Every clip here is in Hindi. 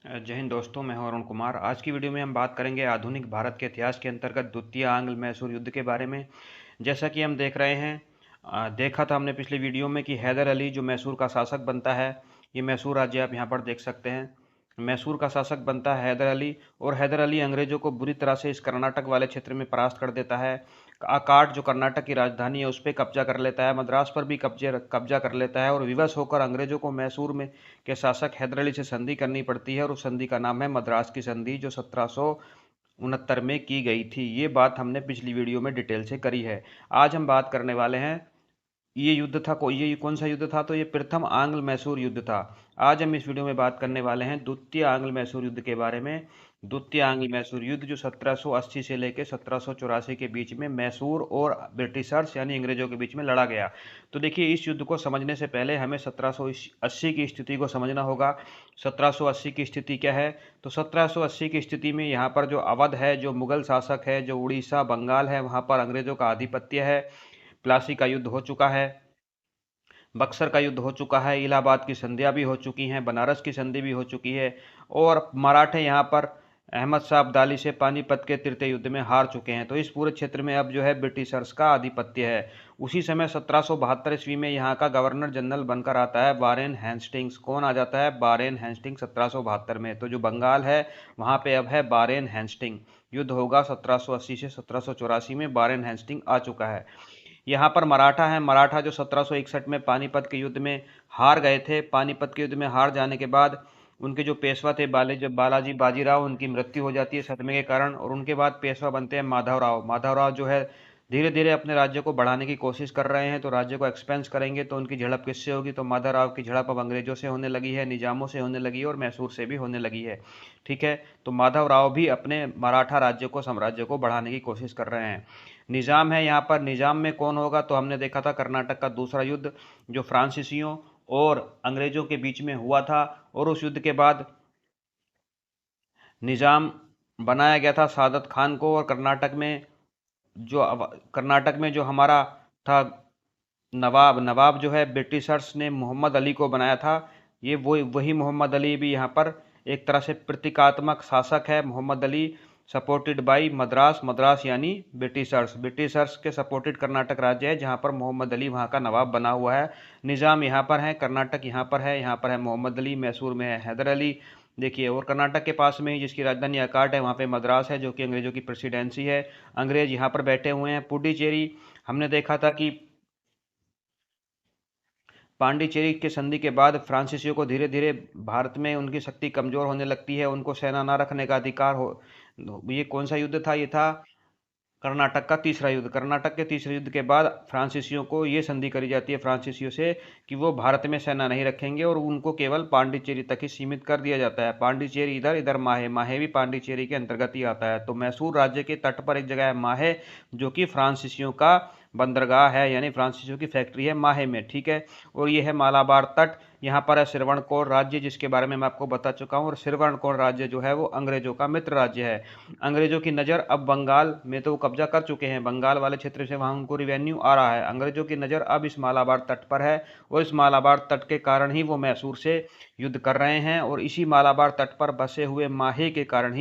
जय हिंद दोस्तों, मैं हूं अरुण कुमार। आज की वीडियो में हम बात करेंगे आधुनिक भारत के इतिहास के अंतर्गत द्वितीय आंग्ल मैसूर युद्ध के बारे में। जैसा कि हम देख रहे हैं, देखा था हमने पिछली वीडियो में कि हैदर अली जो मैसूर का शासक बनता है, ये मैसूर राज्य आप यहाँ पर देख सकते हैं। मैसूर का शासक बनता है हैदर अली, और हैदर अली अंग्रेजों को बुरी तरह से इस कर्नाटक वाले क्षेत्र में परास्त कर देता है। आकाट जो कर्नाटक की राजधानी है उस पर कब्जा कर लेता है, मद्रास पर भी कब्जा कर लेता है, और विवश होकर अंग्रेजों को मैसूर में के शासक हैदर अली से संधि करनी पड़ती है, और उस संधि का नाम है मद्रास की संधि, जो 1769 में की गई थी। ये बात हमने पिछली वीडियो में डिटेल से करी है। आज हम बात करने वाले हैं, ये कौन सा युद्ध था? तो ये प्रथम आंग्ल मैसूर युद्ध था। आज हम इस वीडियो में बात करने वाले हैं द्वितीय आंग्ल मैसूर युद्ध के बारे में। द्वितीय आंग्ल मैसूर युद्ध जो 1780 से लेकर 1784 के बीच में मैसूर और ब्रिटिशर्स यानी अंग्रेजों के बीच में लड़ा गया। तो देखिए, इस युद्ध को समझने से पहले हमें 1780 की स्थिति को समझना होगा। 1780 की स्थिति क्या है? तो 1780 की स्थिति में यहाँ पर जो अवध है, जो मुगल शासक है, जो उड़ीसा बंगाल है, वहाँ पर अंग्रेजों का आधिपत्य है। प्लासी का युद्ध हो चुका है, बक्सर का युद्ध हो चुका है, इलाहाबाद की संधियाँ भी हो चुकी हैं, बनारस की संधि भी हो चुकी है, और मराठे यहाँ पर अहमद शाह अब्दाली से पानीपत के तृतीय युद्ध में हार चुके हैं। तो इस पूरे क्षेत्र में अब जो है ब्रिटिशर्स का आधिपत्य है। उसी समय 1772 ईस्वी में यहाँ का गवर्नर जनरल बनकर आता है वारेन हेस्टिंग्स। कौन आ जाता है? वारेन हेस्टिंग्स 1772 में। तो जो बंगाल है वहाँ पे अब है वारेन हेस्टिंग। युद्ध होगा 1780 से 1784 में। वारेन हेस्टिंग आ चुका है। यहाँ पर मराठा है, मराठा जो 1761 में पानीपत के युद्ध में हार गए थे। पानीपत के युद्ध में हार जाने के बाद उनके जो पेशवा थे बालाजी बाजीराव, उनकी मृत्यु हो जाती है सदमे के कारण, और उनके बाद पेशवा बनते हैं माधवराव। माधवराव जो है धीरे धीरे अपने राज्य को बढ़ाने की कोशिश कर रहे हैं। तो राज्य को एक्सपेंस करेंगे तो उनकी झड़प किससे होगी? तो माधवराव की झड़प अब अंग्रेजों से होने लगी है, निजामों से होने लगी है, और मैसूर से भी होने लगी है। ठीक है, तो माधवराव भी अपने मराठा राज्य को साम्राज्य को बढ़ाने की कोशिश कर रहे हैं। निजाम है यहाँ पर। निजाम में कौन होगा? तो हमने देखा था कर्नाटक का दूसरा युद्ध जो फ्रांसीसियों और अंग्रेजों के बीच में हुआ था, और उस युद्ध के बाद निजाम बनाया गया था सादत खान को। और कर्नाटक में जो हमारा था नवाब, नवाब जो है ब्रिटिशर्स ने मोहम्मद अली को बनाया था। ये वही मोहम्मद अली भी यहाँ पर एक तरह से प्रतीकात्मक शासक है। मोहम्मद अली सपोर्टेड बाई मद्रास, मद्रास यानी ब्रिटिशर्स, ब्रिटिशर्स के सपोर्टेड कर्नाटक राज्य है जहाँ पर मोहम्मद अली वहाँ का नवाब बना हुआ है। निज़ाम यहाँ पर है, कर्नाटक यहाँ पर है, यहाँ पर है मोहम्मद अली, मैसूर में है हैदर अली। देखिए, और कर्नाटक के पास में ही जिसकी राजधानी अकाट है वहाँ पे मद्रास है, जो कि अंग्रेजों की प्रेसिडेंसी है। अंग्रेज यहाँ पर बैठे हुए हैं। पुडुचेरी हमने देखा था कि पांडिचेरी के संधि के बाद फ्रांसीसियों को धीरे धीरे भारत में उनकी शक्ति कमजोर होने लगती है, उनको सेना न रखने का अधिकार हो। ये कौन सा युद्ध था? ये था कर्नाटक का तीसरा युद्ध। कर्नाटक के तीसरे युद्ध के बाद फ्रांसीसियों को ये संधि करी जाती है फ्रांसीसियों से कि वो भारत में सेना नहीं रखेंगे, और उनको केवल पांडिचेरी तक ही सीमित कर दिया जाता है। पांडिचेरी इधर, इधर माहे, माहे भी पांडिचेरी के अंतर्गत ही आता है। तो मैसूर राज्य के तट पर एक जगह है माहे, जो कि फ्रांसीसियों का बंदरगाह है, यानी फ्रांसीसियों की फैक्ट्री है माहे में। ठीक है, और ये है मालाबार तट। यहाँ पर है श्रवणकोर राज्य, जिसके बारे में मैं आपको बता चुका हूँ। और श्रवणकोर राज्य जो है वो अंग्रेजों का मित्र राज्य है। अंग्रेजों की नज़र अब बंगाल में तो वो कब्जा कर चुके हैं, बंगाल वाले क्षेत्र से वहाँ उनको रिवेन्यू आ रहा है। अंग्रेजों की नज़र अब इस मालाबार तट पर है, और इस मालाबार तट के कारण ही वो मैसूर से युद्ध कर रहे हैं। और इसी मालाबार तट पर बसे हुए माहे के कारण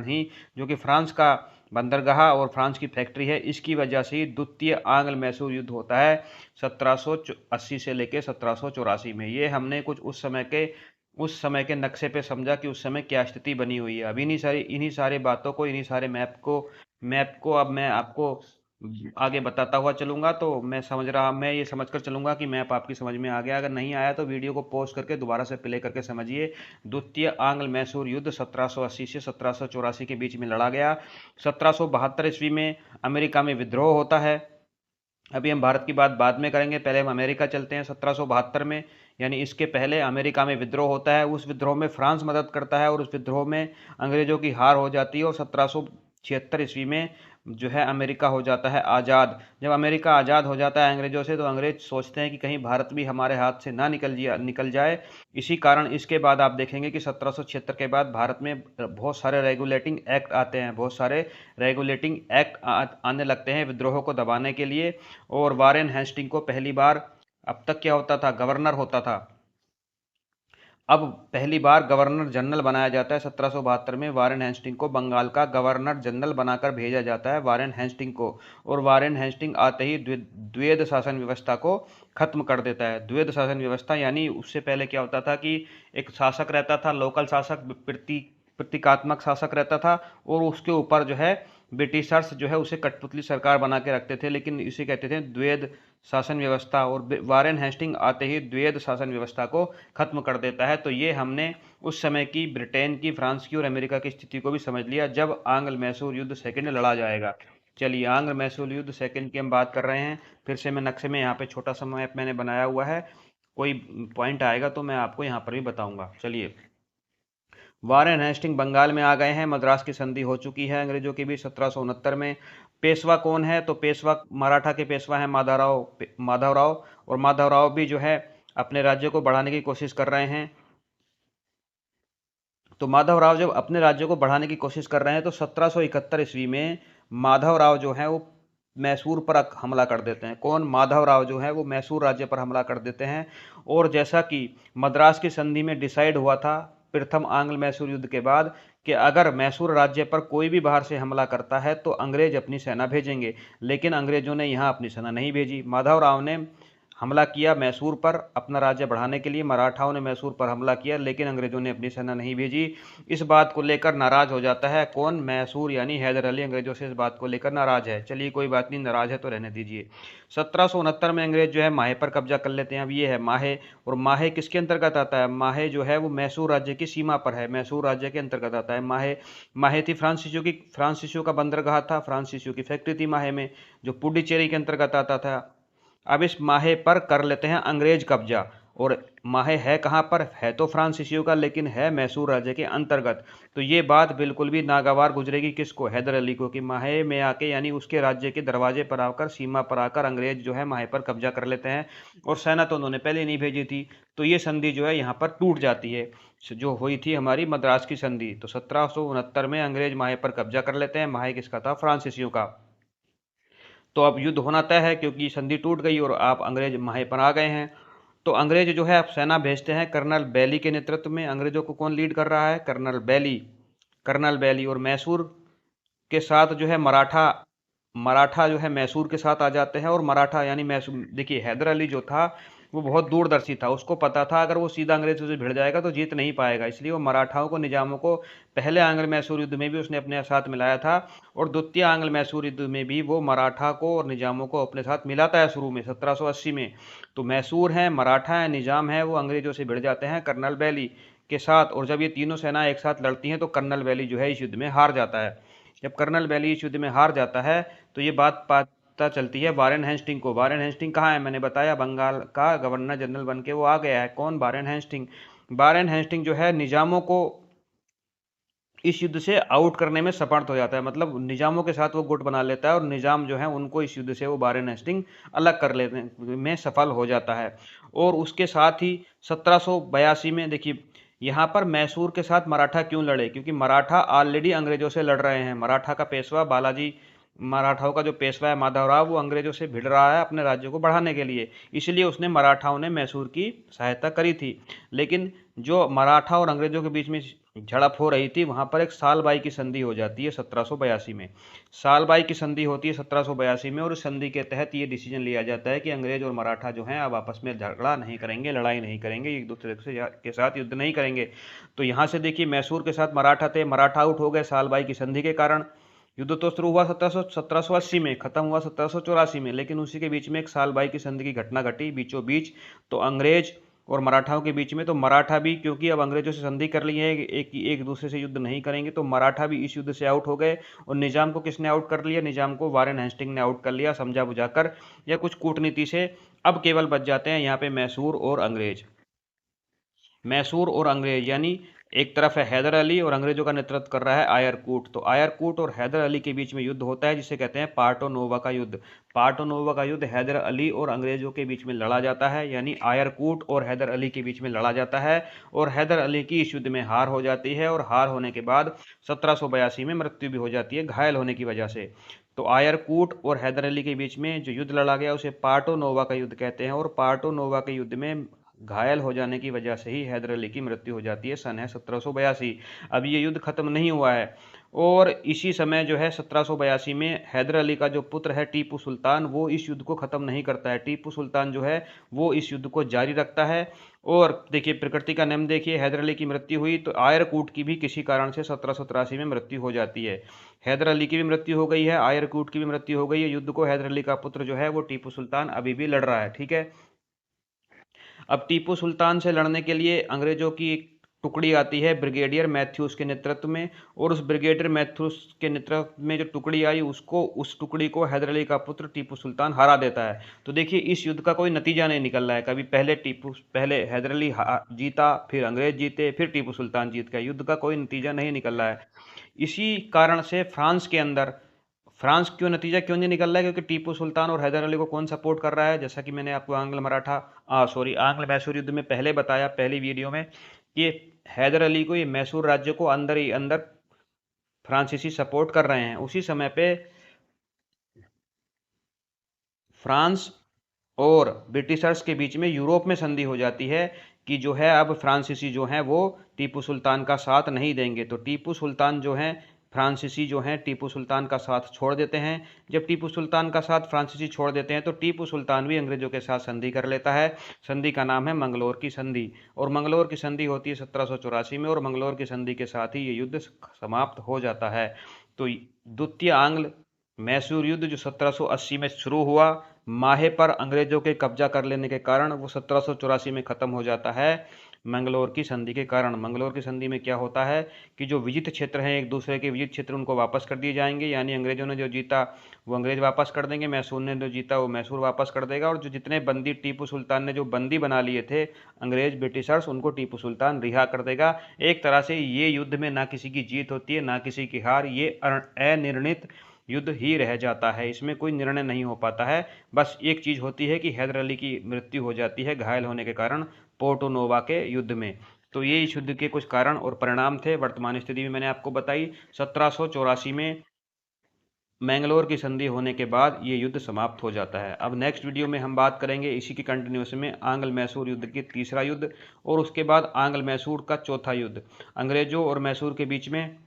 ही जो कि फ्रांस का बंदरगाह और फ्रांस की फैक्ट्री है, इसकी वजह से ही द्वितीय आंग्ल मैसूर युद्ध होता है 1780 से लेकर 1784 में। ये हमने कुछ उस समय के नक्शे पे समझा कि उस समय क्या स्थिति बनी हुई है। अब इन्हीं सारी बातों को, इन्हीं सारे मैप को अब मैं आपको आगे बताता हुआ चलूंगा। तो मैं ये समझकर चलूंगा कि मैप आपकी समझ में आ गया। अगर नहीं आया तो वीडियो को पॉज करके दोबारा से प्ले करके समझिए। द्वितीय आंग्ल मैसूर युद्ध 1780 से 1784 के बीच में लड़ा गया। 1772 ईस्वी में अमेरिका में विद्रोह होता है। अभी हम भारत की बात बाद में करेंगे, पहले हम अमेरिका चलते हैं। 1772 में, यानी इसके पहले, अमेरिका में विद्रोह होता है। उस विद्रोह में फ्रांस मदद करता है, और उस विद्रोह में अंग्रेजों की हार हो जाती है, और 1776 ईस्वी में जो है अमेरिका हो जाता है आज़ाद। जब अमेरिका आज़ाद हो जाता है अंग्रेजों से, तो अंग्रेज सोचते हैं कि कहीं भारत भी हमारे हाथ से ना निकल जाए। इसी कारण इसके बाद आप देखेंगे कि 1776 के बाद भारत में बहुत सारे रेगुलेटिंग एक्ट आते हैं, बहुत सारे रेगुलेटिंग एक्ट आने लगते हैं विद्रोह को दबाने के लिए। और वारेन हेस्टिंग को पहली बार, अब तक क्या होता था, गवर्नर होता था। अब पहली बार गवर्नर जनरल बनाया जाता है 1772 में। वारेन हेस्टिंग को बंगाल का गवर्नर जनरल बनाकर भेजा जाता है, वारेन हेस्टिंग को। और वारेन हेस्टिंग आते ही द्वैध शासन व्यवस्था को खत्म कर देता है। द्वैध शासन व्यवस्था यानी उससे पहले क्या होता था कि एक शासक रहता था, लोकल शासक, प्रतीकात्मक शासक रहता था, और उसके ऊपर जो है ब्रिटिशर्स जो है उसे कठपुतली सरकार बना के रखते थे, लेकिन इसे कहते थे द्वैध शासन व्यवस्था। और वारेन हेस्टिंग आते ही द्वैध शासन व्यवस्था को खत्म कर देता है। तो ये हमने उस समय की ब्रिटेन की, फ्रांस की और अमेरिका की स्थिति को भी समझ लिया जब आंग्ल मैसूर युद्ध सेकंड लड़ा जाएगा। चलिए, आंग्ल मैसूर युद्ध सेकंड की हम बात कर रहे हैं। फिर से मैं नक्शे में यहाँ पे छोटा सा मैप मैंने बनाया हुआ है, कोई पॉइंट आएगा तो मैं आपको यहाँ पर भी बताऊंगा। चलिए, वारेन हेस्टिंग बंगाल में आ गए हैं, मद्रास की संधि हो चुकी है अंग्रेजों के बीच 1769 में। पेशवा कौन है? तो पेशवा मराठा के पेशवा हैं माधवराव। और माधवराव भी जो है अपने राज्य को बढ़ाने की कोशिश कर रहे हैं। तो माधवराव जब अपने राज्य को बढ़ाने की कोशिश कर रहे हैं तो 1771 ईस्वी में माधवराव जो है वो मैसूर पर हमला कर देते हैं। कौन? माधवराव जो है वो मैसूर राज्य पर हमला कर देते हैं। और जैसा कि मद्रास की संधि में डिसाइड हुआ था प्रथम आंग्ल मैसूर युद्ध के बाद कि अगर मैसूर राज्य पर कोई भी बाहर से हमला करता है तो अंग्रेज अपनी सेना भेजेंगे, लेकिन अंग्रेजों ने यहाँ अपनी सेना नहीं भेजी। माधवराव ने हमला किया मैसूर पर अपना राज्य बढ़ाने के लिए, मराठाओं ने मैसूर पर हमला किया, लेकिन अंग्रेजों ने अपनी सेना नहीं भेजी। इस बात को लेकर नाराज हो जाता है कौन? मैसूर यानी हैदर अली अंग्रेजों से इस बात को लेकर नाराज है। चलिए कोई बात नहीं, नाराज है तो रहने दीजिए। 1769 में अंग्रेज जो है माहे पर कब्जा कर लेते हैं। अब ये है माहे, और माहे किसके अंतर्गत आता है? माहे जो है वो मैसूर राज्य की सीमा पर है, मैसूर राज्य के अंतर्गत आता है माहे। माहे थी फ्रांसीसियों का बंदरगाह था, फ्रांसीसियों की फैक्ट्री थी माहे में, जो पुडुचेरी के अंतर्गत आता था। अब इस माहे पर कर लेते हैं अंग्रेज कब्जा। और माहे है कहाँ पर? है तो फ्रांसीसियों का, लेकिन है मैसूर राज्य के अंतर्गत। तो ये बात बिल्कुल भी नागवार गुजरेगी किसको? हैदर अली को, कि माहे में आके यानी उसके राज्य के दरवाजे पर आकर, सीमा पर आकर अंग्रेज जो है माहे पर कब्जा कर लेते हैं। और सेना तो उन्होंने पहले नहीं भेजी थी, तो ये संधि जो है यहाँ पर टूट जाती है, जो हुई थी हमारी मद्रास की संधि। तो 1769 में अंग्रेज माहे पर कब्जा कर लेते हैं। माहे किसका था? फ्रांसीसियों का। तो अब युद्ध होना तय है, क्योंकि संधि टूट गई और आप अंग्रेज माहे पर आ गए हैं। तो अंग्रेज जो है अब सेना भेजते हैं कर्नल बैली के नेतृत्व में। अंग्रेजों को कौन लीड कर रहा है? कर्नल बैली। और मैसूर के साथ जो है मराठा जो है मैसूर के साथ आ जाते हैं। और मराठा यानी मैसूर, देखिए हैदर अली जो था वो बहुत दूरदर्शी था, उसको पता था अगर वो सीधा अंग्रेजों से भिड़ जाएगा तो जीत नहीं पाएगा, इसलिए वो मराठाओं को, निजामों को पहले आंग्ल मैसूर युद्ध में भी उसने अपने साथ मिलाया था, और द्वितीय आंग्ल मैसूर युद्ध में भी वो मराठा को और निजामों को अपने साथ मिलाता है शुरू में 1780 में। तो मैसूर है, मराठा है, निजाम है, वो अंग्रेजों से भिड़ जाते हैं कर्नल बैली के साथ। और जब ये तीनों सेनाएं एक साथ लड़ती हैं तो कर्नल बैली जो है इस युद्ध में हार जाता है। जब कर्नल बैली इस युद्ध में हार जाता है तो ये बात पता चलती है वारेन हेस्टिंग को। वारेन हेस्टिंग कहाँ है? मैंने बताया बंगाल का गवर्नर जनरल बन के वो आ गया है। कौन? Warren Hasting. वारेन हेस्टिंग जो है निजामों को इस युद्ध से आउट करने में समर्थ हो जाता है, मतलब निजामों के साथ वो गुट बना लेता है और निजाम जो है उनको इस युद्ध से वो वारेन हेस्टिंग अलग कर लेने में सफल हो जाता है। और उसके साथ ही 1782 में, देखिए यहाँ पर मैसूर के साथ मराठा क्यों लड़े? क्योंकि मराठा ऑलरेडी अंग्रेजों से लड़ रहे हैं। मराठा का पेशवा बालाजी, मराठाओं का जो पेशवा है माधवराव, वो अंग्रेजों से भिड़ रहा है अपने राज्य को बढ़ाने के लिए, इसलिए उसने मराठाओं ने मैसूर की सहायता करी थी। लेकिन जो मराठा और अंग्रेजों के बीच में झड़प हो रही थी, वहां पर एक सालबाई की संधि हो जाती है 1782 में। सालबाई की संधि होती है 1782 में, और इस संधि के तहत ये डिसीजन लिया जाता है कि अंग्रेज और मराठा जो हैं अब आपस में झगड़ा नहीं करेंगे, लड़ाई नहीं करेंगे, एक दूसरे से के साथ युद्ध नहीं करेंगे। तो यहाँ से देखिए मैसूर के साथ मराठा थे, मराठा आउट हो गए सालबाई की संधि के कारण। युद्ध तो शुरू हुआ 1780 में, खत्म हुआ 1784 में, लेकिन उसी के बीच में एक सालबाई की संधि की घटना घटी बीचों बीच। तो अंग्रेज और मराठाओं के बीच में, तो मराठा भी, क्योंकि अब अंग्रेजों से संधि कर ली है, एक दूसरे से युद्ध नहीं करेंगे, तो मराठा भी इस युद्ध से आउट हो गए। और निजाम को किसने आउट कर लिया? निजाम को वारेन हेस्टिंग ने आउट कर लिया, समझा बुझाकर या कुछ कूटनीति से। अब केवल बच जाते हैं यहाँ पे मैसूर और अंग्रेज। मैसूर और अंग्रेज यानी एक तरफ है हैदर अली और अंग्रेजों का नेतृत्व कर रहा है आयरकूट। तो आयरकूट और हैदर अली के बीच में युद्ध होता है, जिसे कहते हैं पार्टोनोवा का युद्ध। पार्टोनोवा का युद्ध हैदर अली और अंग्रेजों के बीच में लड़ा जाता है, यानी आयरकूट और हैदर अली के बीच में लड़ा जाता है। और हैदर अली की इस युद्ध में हार हो जाती है, और हार होने के बाद 1782 में मृत्यु भी हो जाती है घायल होने की वजह से। तो आयरकूट और हैदर अली के बीच में जो युद्ध लड़ा गया उसे पार्टोनोवा का युद्ध कहते हैं। और पार्टोनोवा के युद्ध में घायल हो जाने की वजह से ही हैदर अली की मृत्यु हो जाती है। सन है 1782। अब ये युद्ध खत्म नहीं हुआ है और इसी समय जो है 1782 में हैदर अली का जो पुत्र है टीपू सुल्तान, वो इस युद्ध को ख़त्म नहीं करता है। टीपू सुल्तान जो है वो इस युद्ध को जारी रखता है। और देखिए प्रकृति का नियम देखिए, हैदर अली की मृत्यु हुई तो आयरकूट की भी किसी कारण से 1783 में मृत्यु हो जाती है। हैदर अली की भी मृत्यु हो गई है, आयरकूट की भी मृत्यु हो गई है। युद्ध को हैदर अली का पुत्र जो है वो टीपू सुल्तान अभी भी लड़ रहा है। ठीक है। अब टीपू सुल्तान से लड़ने के लिए अंग्रेजों की एक टुकड़ी आती है ब्रिगेडियर मैथ्यूज के नेतृत्व में, और उस ब्रिगेडियर मैथ्यूज के नेतृत्व में जो टुकड़ी आई उस टुकड़ी को हैदर अली का पुत्र टीपू सुल्तान हरा देता है। तो देखिए इस युद्ध का कोई नतीजा नहीं निकल रहा है। कभी पहले हैदर अली जीता, फिर अंग्रेज जीते, फिर टीपू सुल्तान जीत गया। युद्ध का कोई नतीजा नहीं निकल रहा है। इसी कारण से फ्रांस क्यों नतीजा क्यों नहीं निकल रहा है? क्योंकि टीपू सुल्तान और हैदर अली को कौन सपोर्ट कर रहा है? जैसा कि मैंने आपको आंग्ल मैसूर युद्ध में पहले बताया, पहली वीडियो में, कि हैदर अली को, ये मैसूर राज्य को अंदर ही अंदर फ्रांसीसी सपोर्ट कर रहे हैं। उसी समय पे फ्रांस और ब्रिटिशर्स के बीच में यूरोप में संधि हो जाती है कि जो है अब फ्रांसीसी जो हैं वो टीपू सुल्तान का साथ नहीं देंगे। तो टीपू सुल्तान जो हैं, फ्रांसीसी जो हैं टीपू सुल्तान का साथ छोड़ देते हैं। जब टीपू सुल्तान का साथ फ्रांसीसी छोड़ देते हैं तो टीपू सुल्तान भी अंग्रेजों के साथ संधि कर लेता है। संधि का नाम है मंगलोर की संधि, और मंगलोर की संधि होती है 1784 में, और मंगलोर की संधि के साथ ही ये युद्ध समाप्त हो जाता है। तो द्वितीय आंग्ल मैसूर युद्ध जो 1780 में शुरू हुआ, माहे पर अंग्रेजों के कब्जा कर लेने के कारण वो 1784 में ख़त्म हो जाता है मंगलोर की संधि के कारण। मंगलोर की संधि में क्या होता है कि जो विजित क्षेत्र हैं, एक दूसरे के विजित क्षेत्र, उनको वापस कर दिए जाएंगे। यानी अंग्रेजों ने जो जीता वो अंग्रेज वापस कर देंगे, मैसूर ने जो जीता वो मैसूर वापस कर देगा, और जो जितने बंदी टीपू सुल्तान ने जो बंदी बना लिए थे अंग्रेज ब्रिटिशर्स, उनको टीपू सुल्तान रिहा कर देगा। एक तरह से ये युद्ध में ना किसी की जीत होती है ना किसी की हार, ये अनिर्णित युद्ध ही रह जाता है। इसमें कोई निर्णय नहीं हो पाता है। बस एक चीज़ होती है कि हैदर अली की मृत्यु हो जाती है घायल होने के कारण पोर्टो नोवा के युद्ध में। तो ये इस युद्ध के कुछ कारण और परिणाम थे। वर्तमान स्थिति में मैंने आपको बताई। 1784 में मैंगलोर की संधि होने के बाद ये युद्ध समाप्त हो जाता है। अब नेक्स्ट वीडियो में हम बात करेंगे इसी की कंटिन्यूएशन में आंग्ल मैसूर युद्ध की तीसरा युद्ध, और उसके बाद आंग्ल मैसूर का चौथा युद्ध। अंग्रेजों और मैसूर के बीच में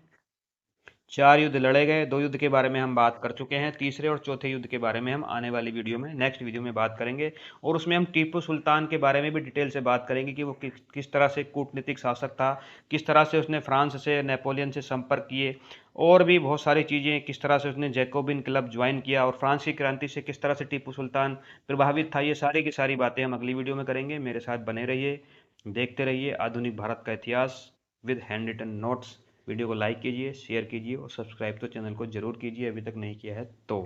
4 युद्ध लड़े गए। 2 युद्ध के बारे में हम बात कर चुके हैं, तीसरे और चौथे युद्ध के बारे में हम आने वाली वीडियो में, नेक्स्ट वीडियो में बात करेंगे। और उसमें हम टीपू सुल्तान के बारे में भी डिटेल से बात करेंगे कि वो किस तरह से कूटनीतिक शासक था, किस तरह से उसने फ्रांस से, नेपोलियन से संपर्क किए, और भी बहुत सारी चीज़ें, किस तरह से उसने जैकोबिन क्लब ज्वाइन किया, और फ्रांस की क्रांति से किस तरह से टीपू सुल्तान प्रभावित था। ये सारी की सारी बातें हम अगली वीडियो में करेंगे। मेरे साथ बने रहिए, देखते रहिए आधुनिक भारत का इतिहास with hand written notes. Video को लाइक कीजिए, शेयर कीजिए और सब्सक्राइब तो चैनल को जरूर कीजिए अभी तक नहीं किया है तो।